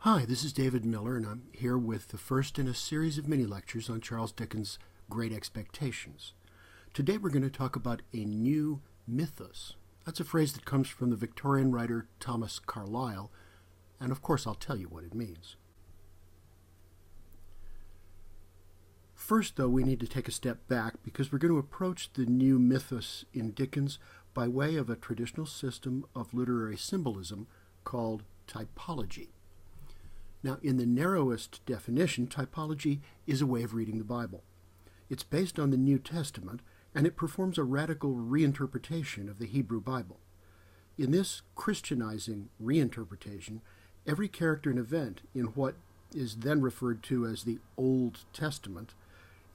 Hi, this is David Miller, and I'm here with the first in a series of mini-lectures on Charles Dickens' Great Expectations. Today we're going to talk about a new mythos. That's a phrase that comes from the Victorian writer Thomas Carlyle, and of course I'll tell you what it means. First, though, we need to take a step back because we're going to approach the new mythos in Dickens by way of a traditional system of literary symbolism called typology. Now, in the narrowest definition, typology is a way of reading the Bible. It's based on the New Testament, and it performs a radical reinterpretation of the Hebrew Bible. In this Christianizing reinterpretation, every character and event in what is then referred to as the Old Testament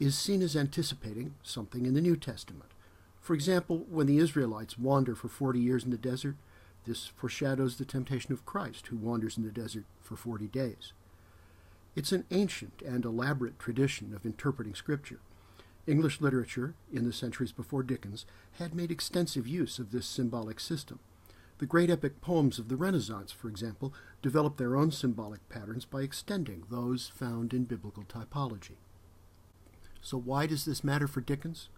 is seen as anticipating something in the New Testament. For example, when the Israelites wander for 40 years in the desert, this foreshadows the temptation of Christ, who wanders in the desert for 40 days. It's an ancient and elaborate tradition of interpreting Scripture. English literature, in the centuries before Dickens, had made extensive use of this symbolic system. The great epic poems of the Renaissance, for example, developed their own symbolic patterns by extending those found in biblical typology. So why does this matter for Dickens?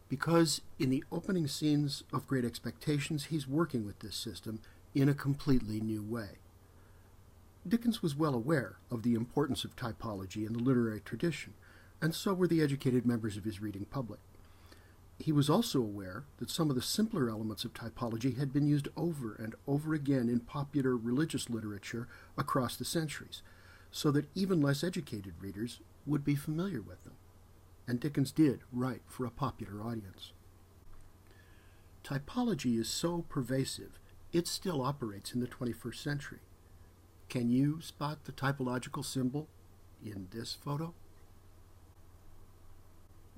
Because in the opening scenes of Great Expectations, he's working with this system in a completely new way. Dickens was well aware of the importance of typology in the literary tradition, and so were the educated members of his reading public. He was also aware that some of the simpler elements of typology had been used over and over again in popular religious literature across the centuries, so that even less educated readers would be familiar with them. And Dickens did write for a popular audience. Typology is so pervasive, it still operates in the 21st century. Can you spot the typological symbol in this photo?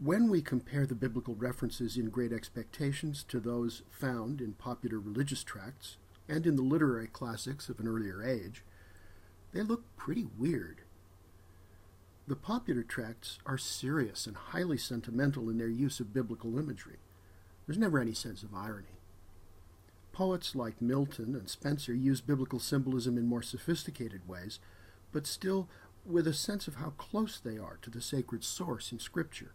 When we compare the biblical references in Great Expectations to those found in popular religious tracts and in the literary classics of an earlier age, they look pretty weird. The popular tracts are serious and highly sentimental in their use of biblical imagery. There's never any sense of irony. Poets like Milton and Spenser use biblical symbolism in more sophisticated ways, but still with a sense of how close they are to the sacred source in Scripture.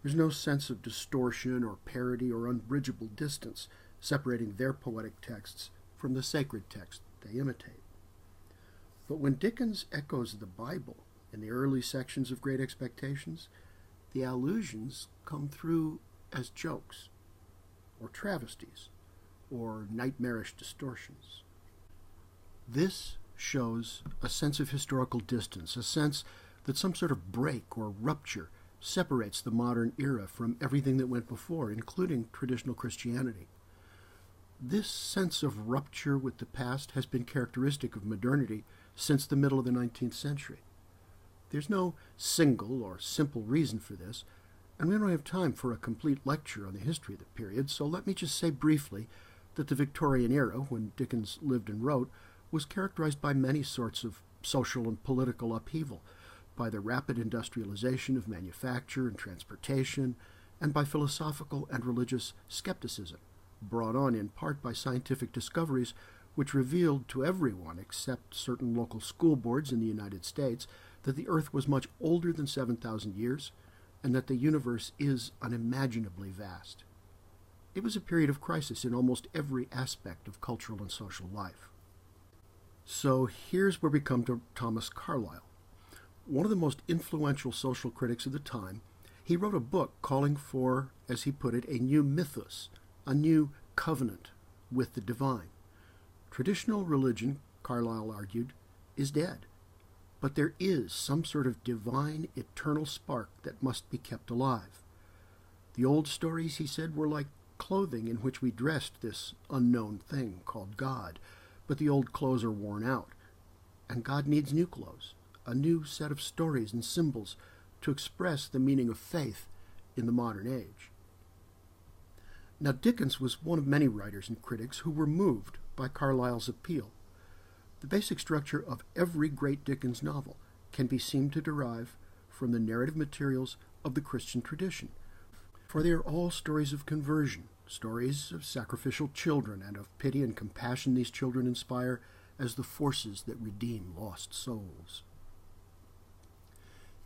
There's no sense of distortion or parody or unbridgeable distance separating their poetic texts from the sacred text they imitate. But when Dickens echoes the Bible in the early sections of Great Expectations, the allusions come through as jokes, or travesties, or nightmarish distortions. This shows a sense of historical distance, a sense that some sort of break or rupture separates the modern era from everything that went before, including traditional Christianity. This sense of rupture with the past has been characteristic of modernity since the middle of the 19th century. There's no single or simple reason for this, and we don't have time for a complete lecture on the history of the period, so let me just say briefly that the Victorian era, when Dickens lived and wrote, was characterized by many sorts of social and political upheaval, by the rapid industrialization of manufacture and transportation, and by philosophical and religious skepticism, brought on in part by scientific discoveries which revealed to everyone except certain local school boards in the United States that the Earth was much older than 7,000 years, and that the universe is unimaginably vast. It was a period of crisis in almost every aspect of cultural and social life. So here's where we come to Thomas Carlyle. One of the most influential social critics of the time, he wrote a book calling for, as he put it, a new mythos, a new covenant with the divine. Traditional religion, Carlyle argued, is dead. But there is some sort of divine, eternal spark that must be kept alive. The old stories, he said, were like clothing in which we dressed this unknown thing called God, but the old clothes are worn out, and God needs new clothes, a new set of stories and symbols to express the meaning of faith in the modern age. Now, Dickens was one of many writers and critics who were moved by Carlyle's appeal. The basic structure of every great Dickens novel can be seen to derive from the narrative materials of the Christian tradition, for they are all stories of conversion, stories of sacrificial children and of pity and compassion these children inspire, as the forces that redeem lost souls.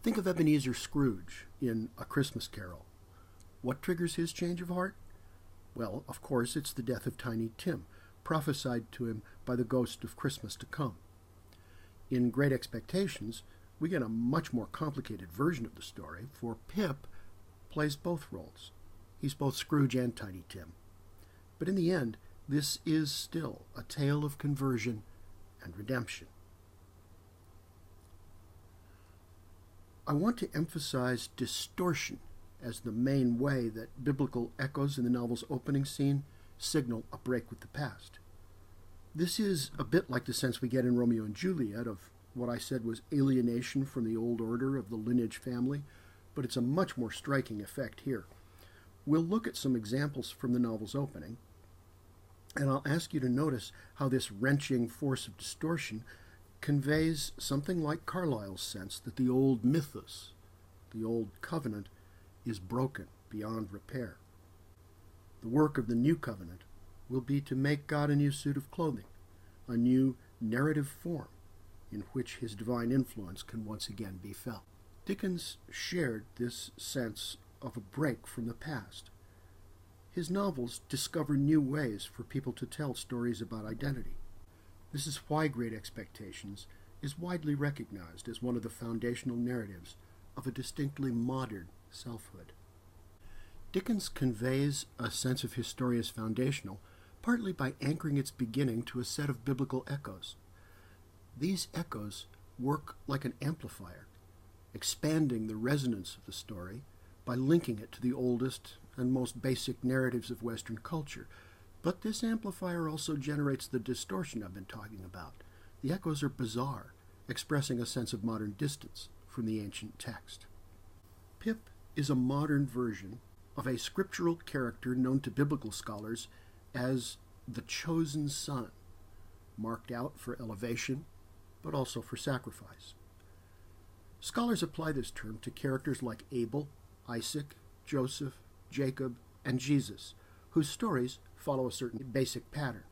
Think of Ebenezer Scrooge in A Christmas Carol. What triggers his change of heart? Well, of course, it's the death of Tiny Tim, prophesied to him by the ghost of Christmas to come. In Great Expectations, we get a much more complicated version of the story, for Pip plays both roles. He's both Scrooge and Tiny Tim. But in the end, this is still a tale of conversion and redemption. I want to emphasize distortion as the main way that biblical echoes in the novel's opening scene signal a break with the past. This is a bit like the sense we get in Romeo and Juliet of what I said was alienation from the old order of the lineage family, but it's a much more striking effect here. We'll look at some examples from the novel's opening, and I'll ask you to notice how this wrenching force of distortion conveys something like Carlyle's sense that the old mythos, the old covenant, is broken beyond repair. The work of the new covenant will be to make God a new suit of clothing, a new narrative form in which his divine influence can once again be felt. Dickens shared this sense of a break from the past. His novels discover new ways for people to tell stories about identity. This is why Great Expectations is widely recognized as one of the foundational narratives of a distinctly modern selfhood. Dickens conveys a sense of his story as foundational partly by anchoring its beginning to a set of biblical echoes. These echoes work like an amplifier, expanding the resonance of the story by linking it to the oldest and most basic narratives of Western culture. But this amplifier also generates the distortion I've been talking about. The echoes are bizarre, expressing a sense of modern distance from the ancient text. Pip is a modern version of a scriptural character known to biblical scholars as the chosen son, marked out for elevation, but also for sacrifice. Scholars apply this term to characters like Abel, Isaac, Joseph, Jacob, and Jesus, whose stories follow a certain basic pattern.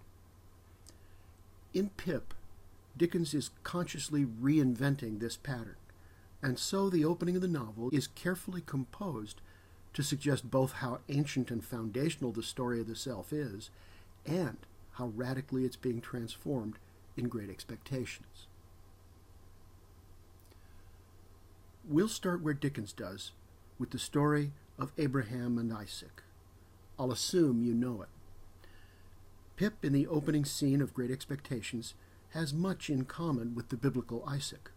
In Pip, Dickens is consciously reinventing this pattern, and so the opening of the novel is carefully composed to suggest both how ancient and foundational the story of the self is, and how radically it's being transformed in Great Expectations. We'll start where Dickens does, with the story of Abraham and Isaac. I'll assume you know it. Pip, in the opening scene of Great Expectations, has much in common with the biblical Isaac.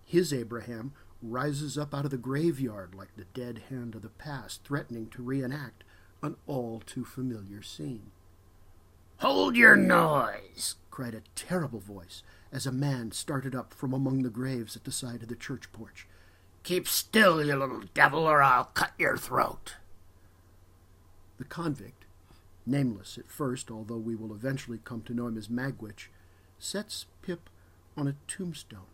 His Abraham rises up out of the graveyard like the dead hand of the past, threatening to reenact an all-too-familiar scene. "Hold your noise!" cried a terrible voice as a man started up from among the graves at the side of the church porch. "Keep still, you little devil, or I'll cut your throat." The convict, nameless at first, although we will eventually come to know him as Magwitch, sets Pip on a tombstone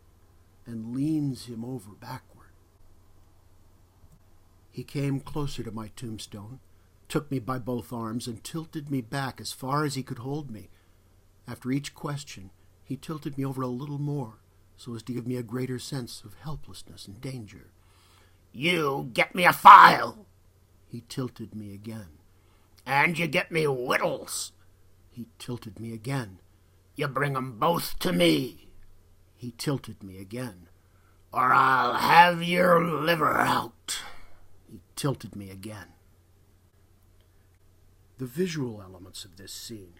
and leans him over backward. He came closer to my tombstone, took me by both arms, and tilted me back as far as he could hold me. After each question, he tilted me over a little more, so as to give me a greater sense of helplessness and danger. "You get me a file." He tilted me again. "And you get me whittles." He tilted me again. "You bring 'em both to me." He tilted me again. "Or I'll have your liver out." He tilted me again. The visual elements of this scene,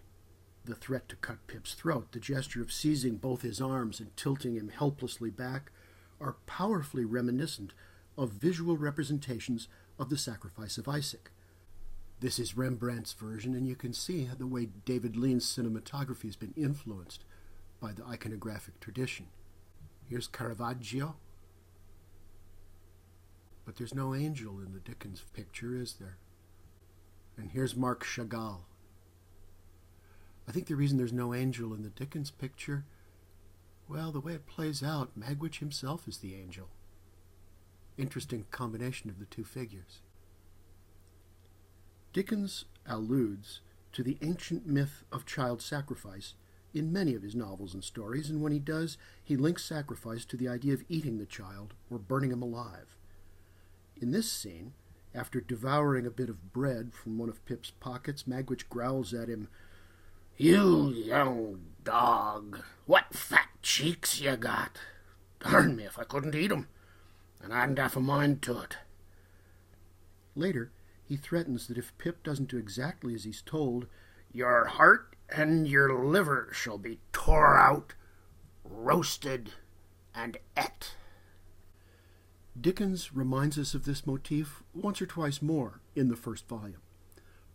the threat to cut Pip's throat, the gesture of seizing both his arms and tilting him helplessly back, are powerfully reminiscent of visual representations of the sacrifice of Isaac. This is Rembrandt's version, and you can see the way David Lean's cinematography has been influenced by the iconographic tradition. Here's Caravaggio. But there's no angel in the Dickens picture, is there? And here's Marc Chagall. I think the reason there's no angel in the Dickens picture, well, the way it plays out, Magwitch himself is the angel. Interesting combination of the two figures. Dickens alludes to the ancient myth of child sacrifice in many of his novels and stories, and when he does, he links sacrifice to the idea of eating the child or burning him alive. In this scene, after devouring a bit of bread from one of Pip's pockets, Magwitch growls at him, "You young dog, what fat cheeks you got! Darn me if I couldn't eat 'em, and I hadn't half a mind to it." Later, he threatens that if Pip doesn't do exactly as he's told, "Your heart and your liver shall be tore out, roasted, and et." Dickens reminds us of this motif once or twice more in the first volume.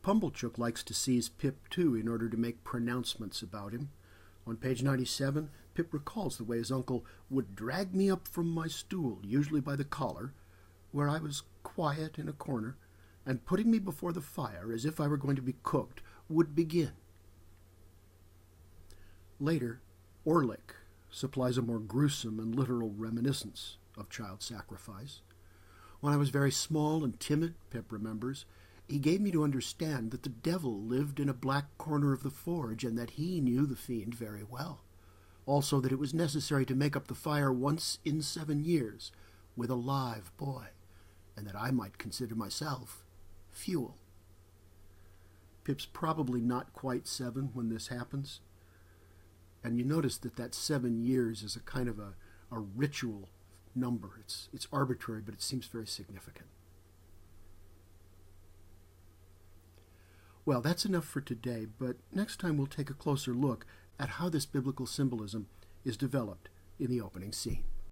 Pumblechook likes to seize Pip, too, in order to make pronouncements about him. On page 97, Pip recalls the way his uncle would drag me up from my stool, usually by the collar, where I was quiet in a corner, and putting me before the fire as if I were going to be cooked, would begin. Later, Orlick supplies a more gruesome and literal reminiscence of child sacrifice. When I was very small and timid, Pip remembers, he gave me to understand that the devil lived in a black corner of the forge and that he knew the fiend very well. Also that it was necessary to make up the fire once in 7 years with a live boy, and that I might consider myself fuel. Pip's probably not quite 7 when this happens, and you notice that 7 years is a kind of a ritual number. It's arbitrary, but it seems very significant. Well, that's enough for today, but next time we'll take a closer look at how this biblical symbolism is developed in the opening scene.